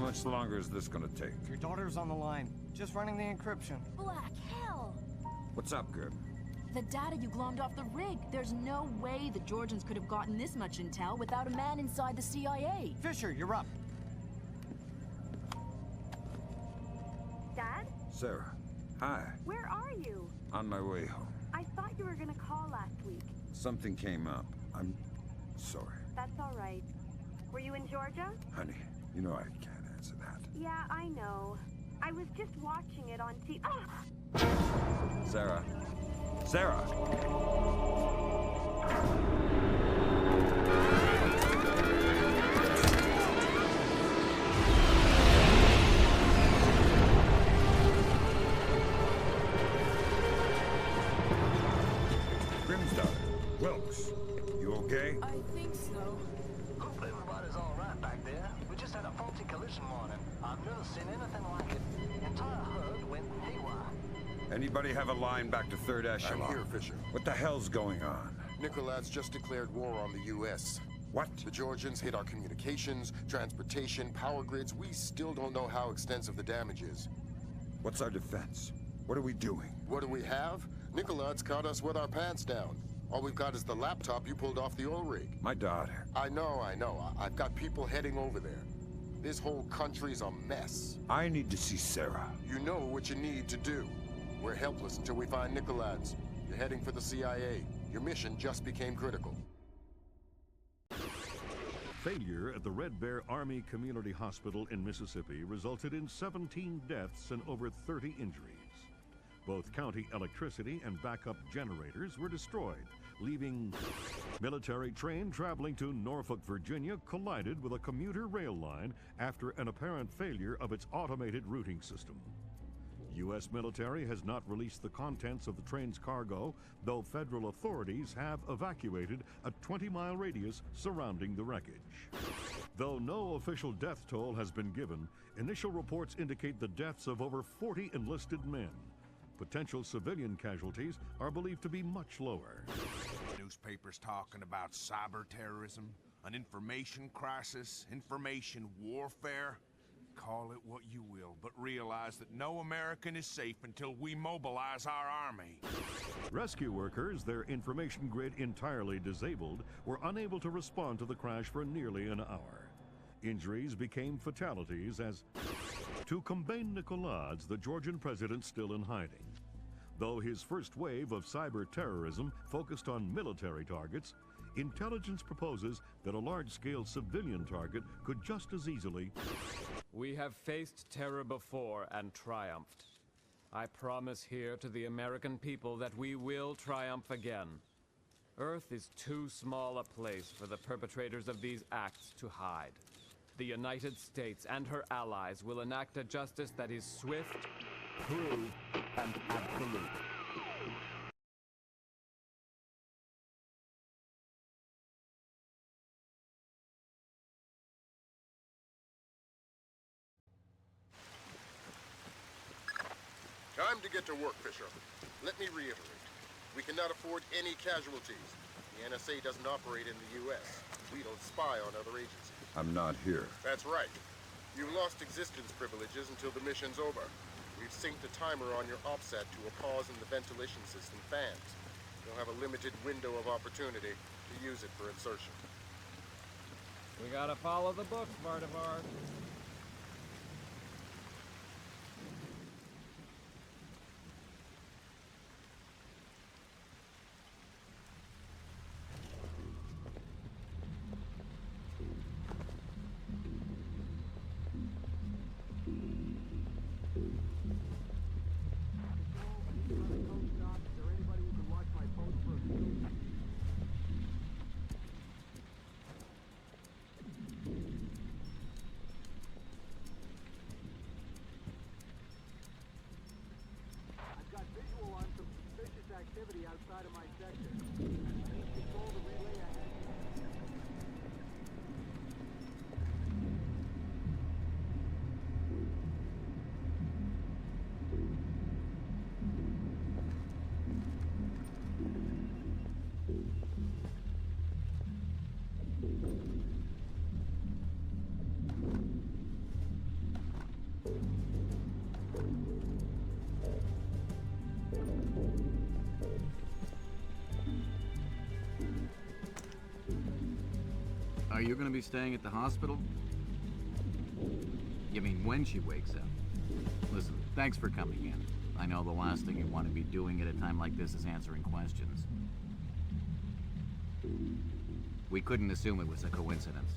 much longer is this gonna take? Your daughter's on the line. Just running the encryption. Black hell! What's up, Gib? The data you glommed off the rig. There's no way the Georgians could have gotten this much intel without a man inside the CIA. Fisher, you're up. Dad? Sarah. Hi. Where are you? On my way home. I thought you were gonna call last week. Something came up. I'm sorry. That's all right. Were you in Georgia? Honey, you know I can't answer that. Yeah, I know. I was just watching it on TV. Ah! Sarah. Sarah! Wilkes, you okay? I think so. Hope everybody's all right back there. We just had a faulty collision warning. I've never seen anything like it. The entire herd went haywire. Anybody have a line back to 3rd Echelon? I'm here, Fisher. What the hell's going on? Nicolad's just declared war on the U.S. What? The Georgians hit our communications, transportation, power grids. We still don't know how extensive the damage is. What's our defense? What are we doing? What do we have? Nicolad's caught us with our pants down. All we've got is the laptop you pulled off the oil rig. My daughter. I know. I've got people heading over there. This whole country's a mess. I need to see Sarah. You know what you need to do. We're helpless until we find Nicolad's. You're heading for the CIA. Your mission just became critical. Failure at the Red Bear Army Community Hospital in Mississippi resulted in 17 deaths and over 30 injuries. Both county electricity and backup generators were destroyed, leaving military train traveling to Norfolk, Virginia collided with a commuter rail line after an apparent failure of its automated routing system. U.S. military has not released the contents of the train's cargo, though federal authorities have evacuated a 20-mile radius surrounding the wreckage. Though no official death toll has been given, initial reports indicate the deaths of over 40 enlisted men. Potential civilian casualties are believed to be much lower. Newspapers talking about cyber terrorism, an information crisis, information warfare. Call it what you will, but realize that no American is safe until we mobilize our army. Rescue workers, their information grid entirely disabled, were unable to respond to the crash for nearly an hour. Injuries became fatalities as, to combat Nicolad's, the Georgian president still in hiding. Though his first wave of cyber terrorism focused on military targets, intelligence proposes that a large-scale civilian target could just as easily... We have faced terror before and triumphed. I promise here to the American people that we will triumph again. Earth is too small a place for the perpetrators of these acts to hide. The United States and her allies will enact a justice that is swift, true, and absolute. Time to get to work, Fisher. Let me reiterate. We cannot afford any casualties. The NSA doesn't operate in the U.S. We don't spy on other agencies. I'm not here. That's right. You lost existence privileges until the mission's over. We've synced a timer on your OPSAT to a pause in the ventilation system fans. You'll have a limited window of opportunity to use it for insertion. We gotta follow the book, Vardavar. Activity outside of my sector. Please control the relay ahead. Are you gonna be staying at the hospital? You mean when she wakes up? Listen, thanks for coming in. I know the last thing you want to be doing at a time like this is answering questions. We couldn't assume it was a coincidence.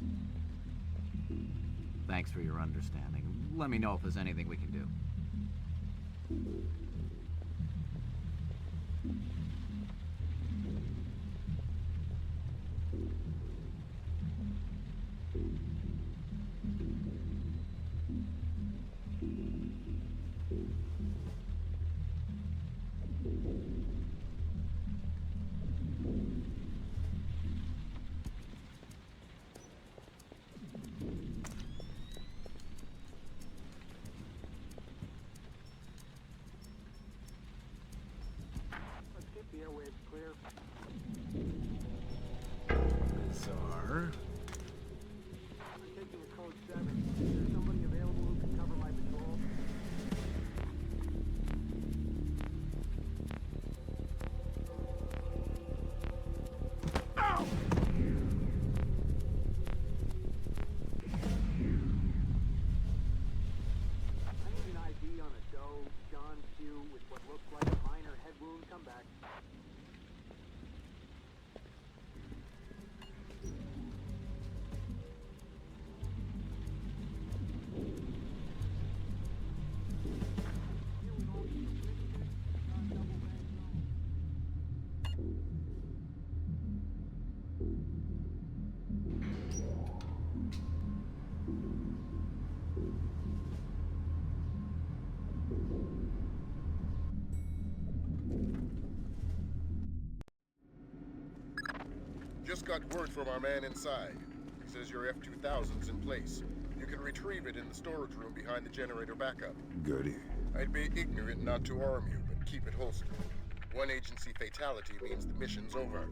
Thanks for your understanding. Let me know if there's anything we can do. Let's keep the airwaves clear. Bizarre. I'm taking a code 7. Is there somebody available who can cover my patrol? I need an ID on a Doe John Q with what looks like a minor head wound. Come back. Just got word from our man inside. He says your F-2000's in place. You can retrieve it in the storage room behind the generator backup. Goody. I'd be ignorant not to arm you, but keep it holstered. One agency fatality means the mission's over.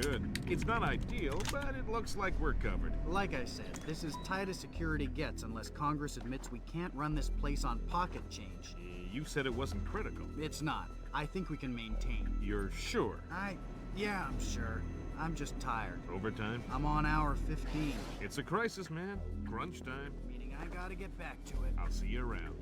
Good. It's not ideal, but it looks like we're covered. Like I said, this is tight as security gets unless Congress admits we can't run this place on pocket change. You said it wasn't critical. It's not. I think we can maintain. You're sure? Yeah, I'm sure. I'm just tired. Overtime? I'm on hour 15. It's a crisis, man. Crunch time. Meaning I gotta get back to it. I'll see you around.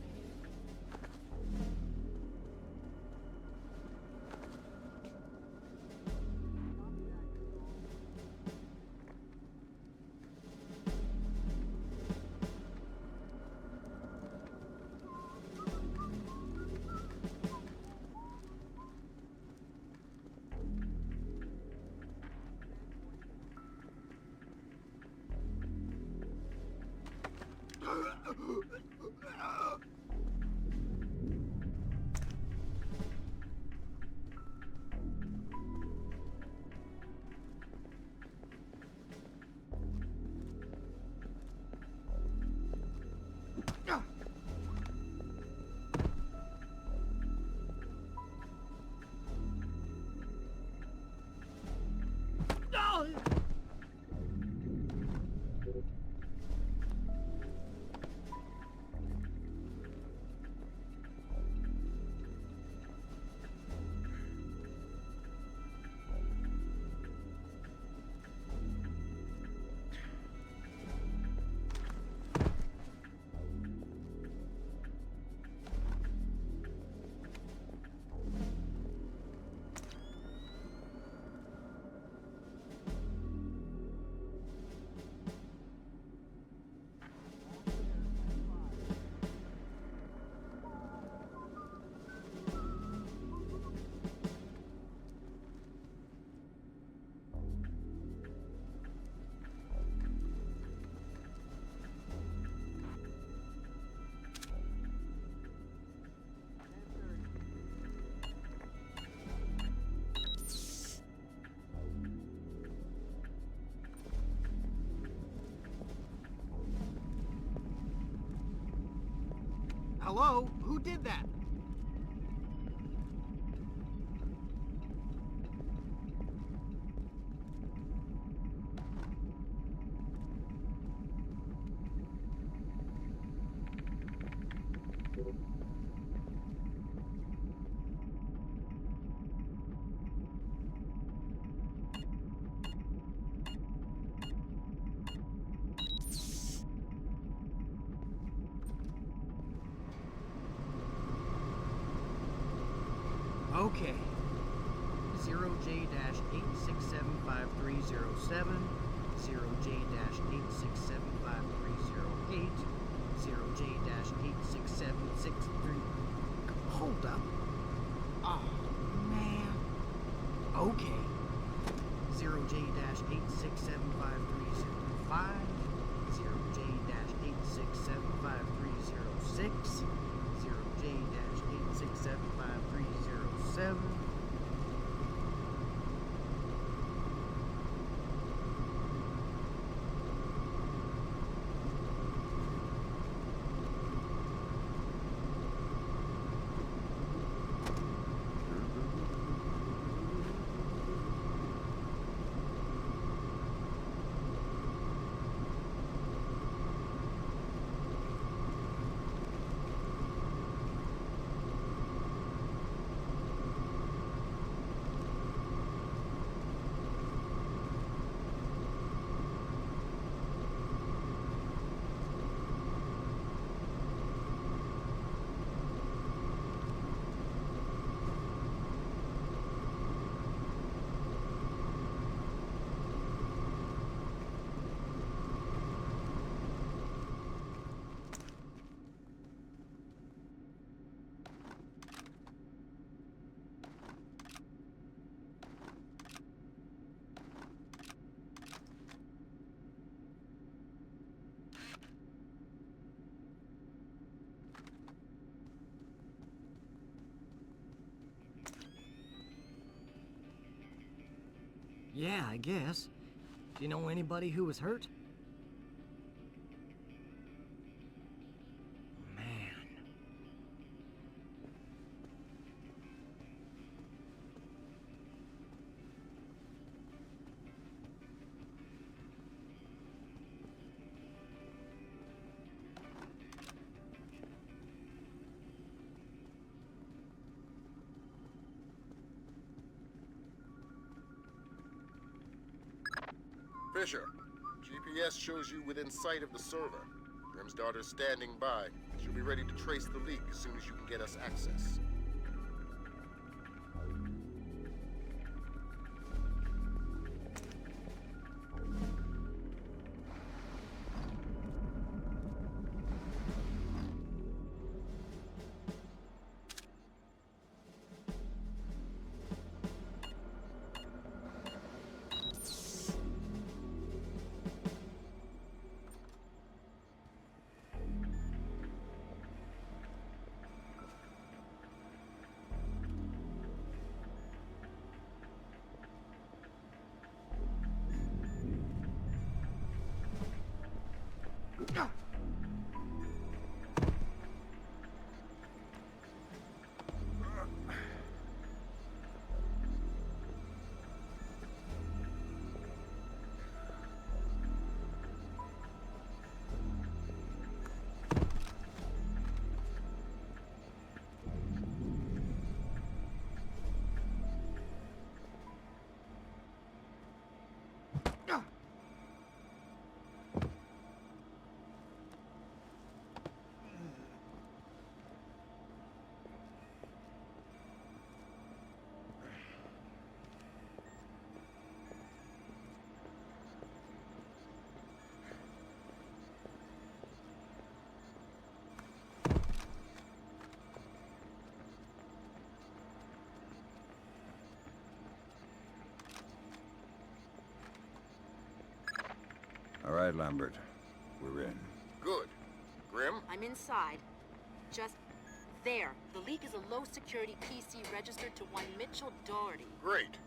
Hello? Who did that? Okay. 0J-8675307, 0J-8675308, 0J-86763... Hold up. Oh, man. Okay. 0J-8675305, 0J-8675306, 0J-8675307. Yeah, I guess. Do you know anybody who was hurt? Man. Fisher, GPS shows you within sight of the server. Grim's daughter's standing by. She'll be ready to trace the leak as soon as you can get us access. All right, Lambert. We're in. Good. Grim? I'm inside. Just there. The leak is a low-security PC registered to one Mitchell Doherty. Great.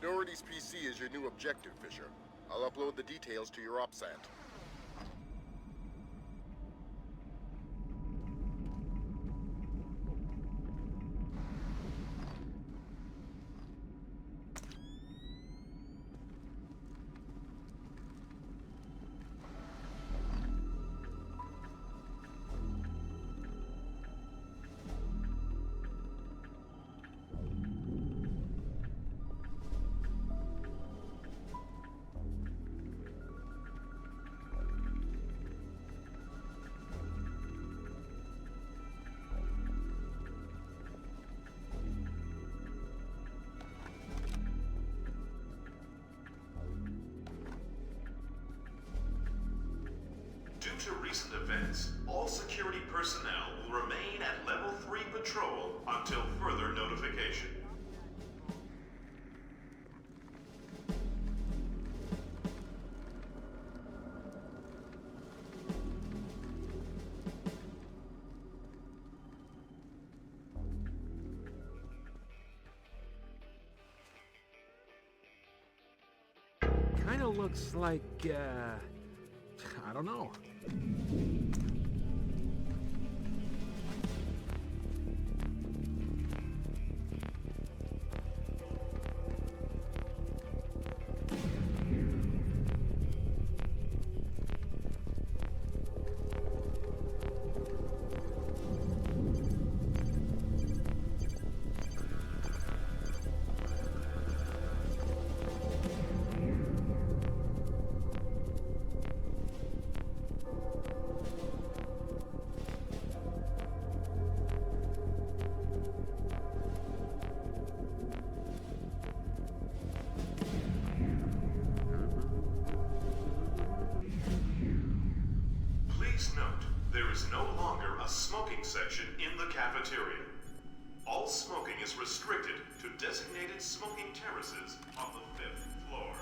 Doherty's PC is your new objective, Fisher. I'll upload the details to your OpSat. to recent events, all security personnel will remain at Level 3 patrol until further notification. Kinda looks like, I don't know. Please note, there is no longer a smoking section in the cafeteria. All smoking is restricted to designated smoking terraces on the 5th floor.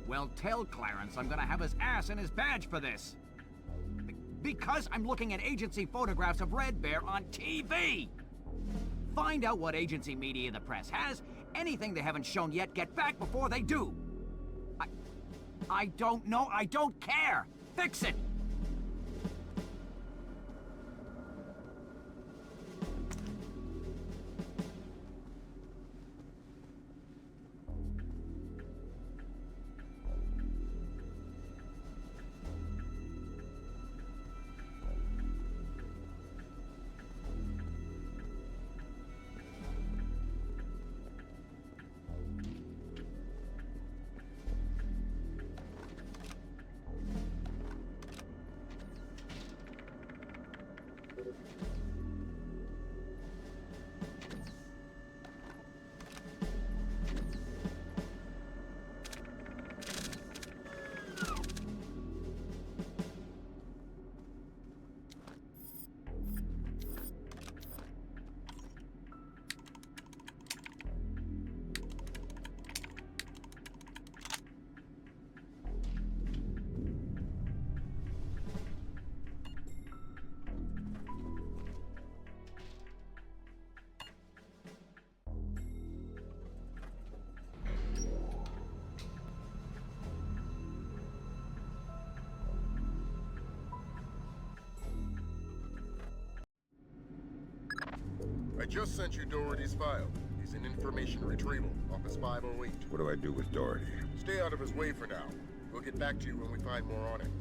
Well, tell Clarence I'm gonna have his ass in his badge for this. Because I'm looking at agency photographs of Red Bear on TV! Find out what agency media the press has. Anything they haven't shown yet, get back before they do. I don't know. I don't care. Fix it! I just sent you Doherty's file. He's in information retrieval, Office 508. What do I do with Doherty? Stay out of his way for now. We'll get back to you when we find more on him.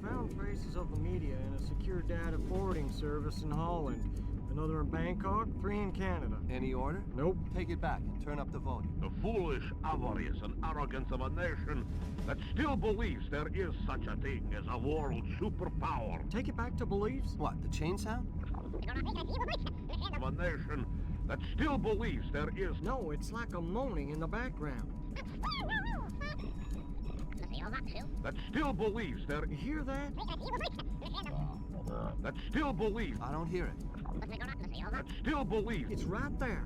Found traces of the media in a secure data forwarding service in Holland. Another in Bangkok, 3 in Canada. Any order? Nope. Take it back and turn up the volume. The foolish avarice and arrogance of a nation that still believes there is such a thing as a world superpower. Take it back to beliefs? What, the chain sound? Of a nation that still believes there is... No, it's like a moaning in the background. That still believes there... You hear that? That still believes... I don't hear it. That still believes... It's right there.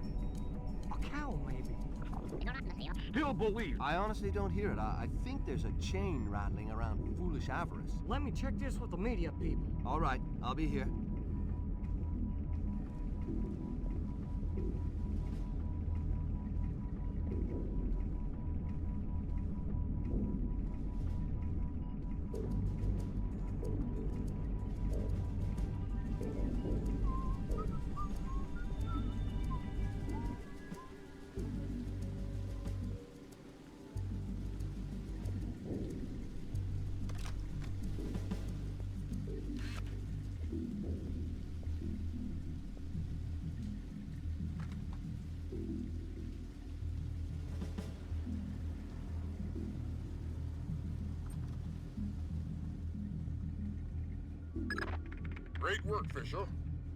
A cow, maybe. Still believes... I honestly don't hear it. I think there's a chain rattling around foolish avarice. Let me check this with the media people. All right, I'll be here. Great work, Fisher.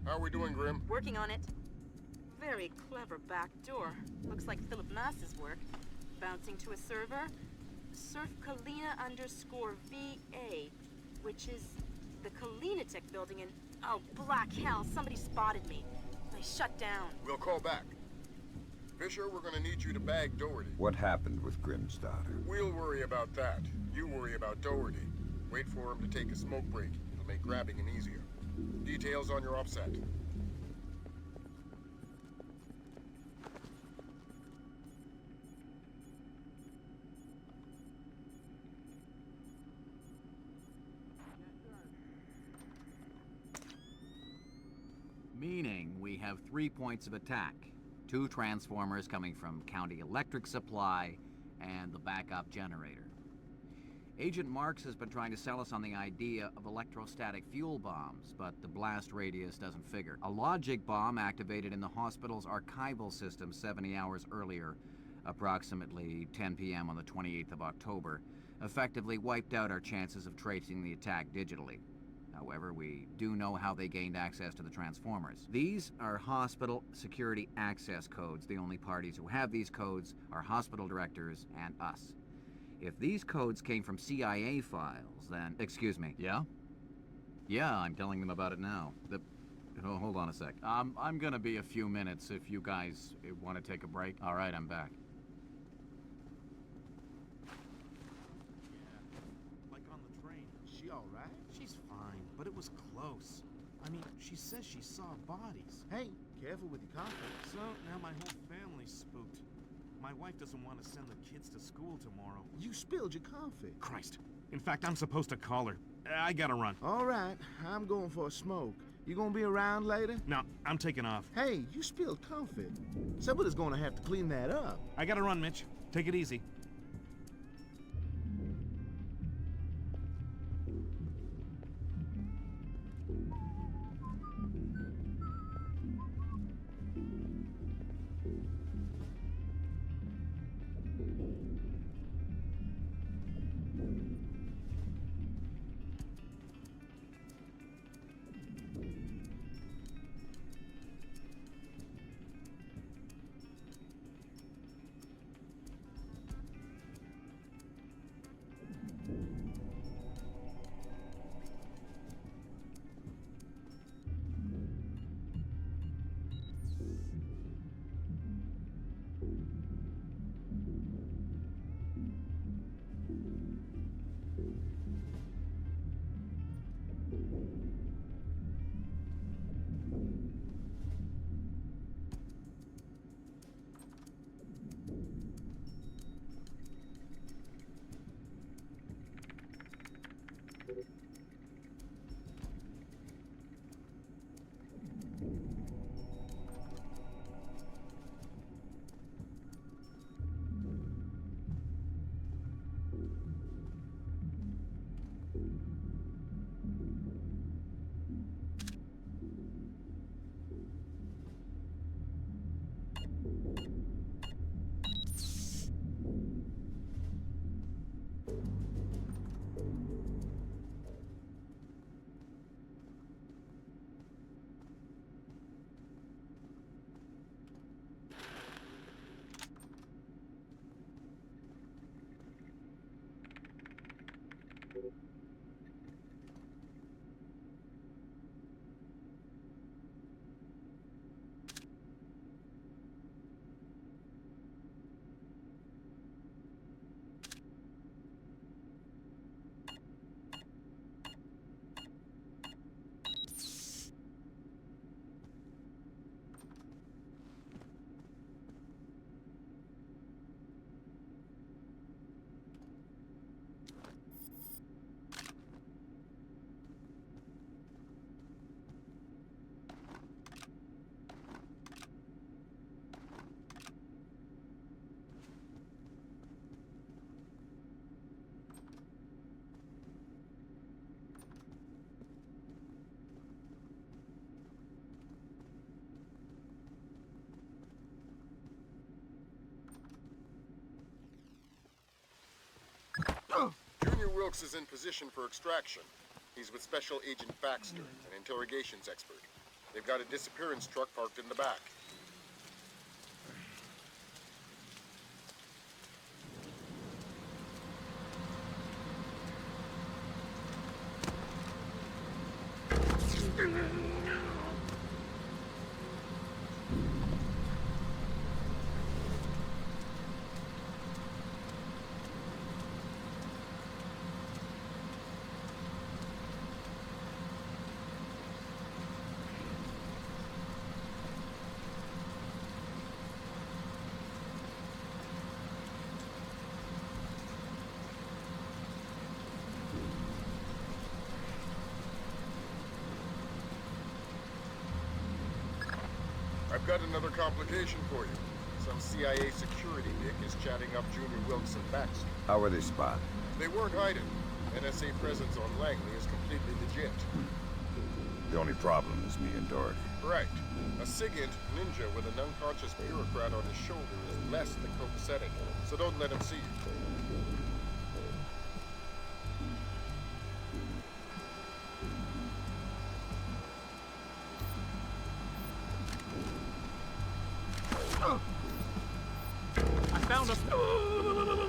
How are we doing, Grim? Working on it. Very clever back door. Looks like Philip Mass's work. Bouncing to a server. Surf Kalina _VA, which is the Kalina Tech building in... Oh, black hell, somebody spotted me. They shut down. We'll call back. Fisher, we're gonna need you to bag Doherty. What happened with Grim's daughter? We'll worry about that. You worry about Doherty. Wait for him to take a smoke break. It'll make grabbing him easier. Details on your offset. Meaning we have 3 points of attack. 2 transformers coming from County Electric Supply and the backup generator. Agent Marks has been trying to sell us on the idea of electrostatic fuel bombs, but the blast radius doesn't figure. A logic bomb activated in the hospital's archival system 70 hours earlier, approximately 10 p.m. on the 28th of October, effectively wiped out our chances of tracing the attack digitally. However, we do know how they gained access to the transformers. These are hospital security access codes. The only parties who have these codes are hospital directors and us. If these codes came from CIA files, then... Excuse me. Yeah? Yeah, I'm telling them about it now. Oh, hold on a sec. I'm gonna be a few minutes if you guys want to take a break. All right, I'm back. Like on the train. She all right? She's fine, but it was close. I mean, she says she saw bodies. Hey, careful with your coffee. So, now my whole family's spooked. My wife doesn't want to send the kids to school tomorrow. You spilled your coffee. Christ. In fact, I'm supposed to call her. I gotta run. All right, I'm going for a smoke. You gonna be around later? No, I'm taking off. Hey, you spilled coffee. Somebody's gonna have to clean that up. I gotta run, Mitch. Take it easy. Junior Wilkes is in position for extraction. He's with Special Agent Baxter, an interrogations expert. They've got a disappearance truck parked in the back. I've got another complication for you. Some CIA security dick is chatting up Junior Wilkes and Baxter. How were they spotted? They weren't hiding. NSA presence on Langley is completely legit. The only problem is me and Doherty. Right. A SIGINT ninja with an unconscious bureaucrat on his shoulder is less than copacetic, so don't let him see you. I found a...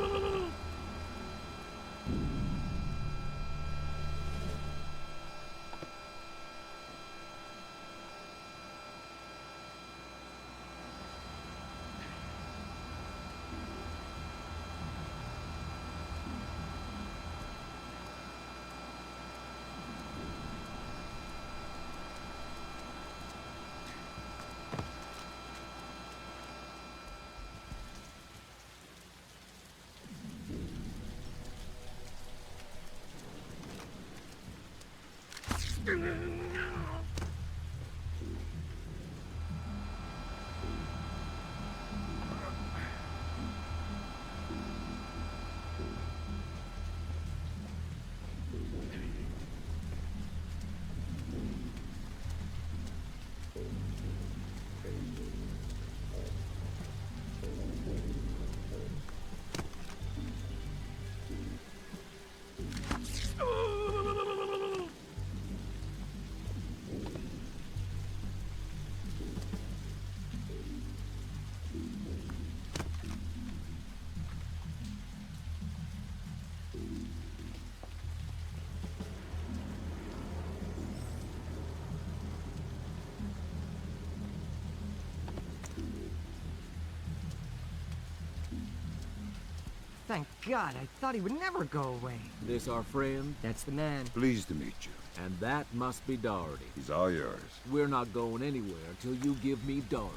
Thank God, I thought he would never go away. This our friend? That's the man. Pleased to meet you. And that must be Doherty. He's all yours. We're not going anywhere until you give me Doherty.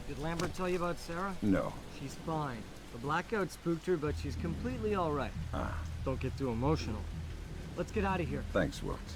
Did Lambert tell you about Sarah? No. She's fine. The blackout spooked her, but she's completely all right. Ah. Don't get too emotional. Let's get out of here. Thanks, Wilkes.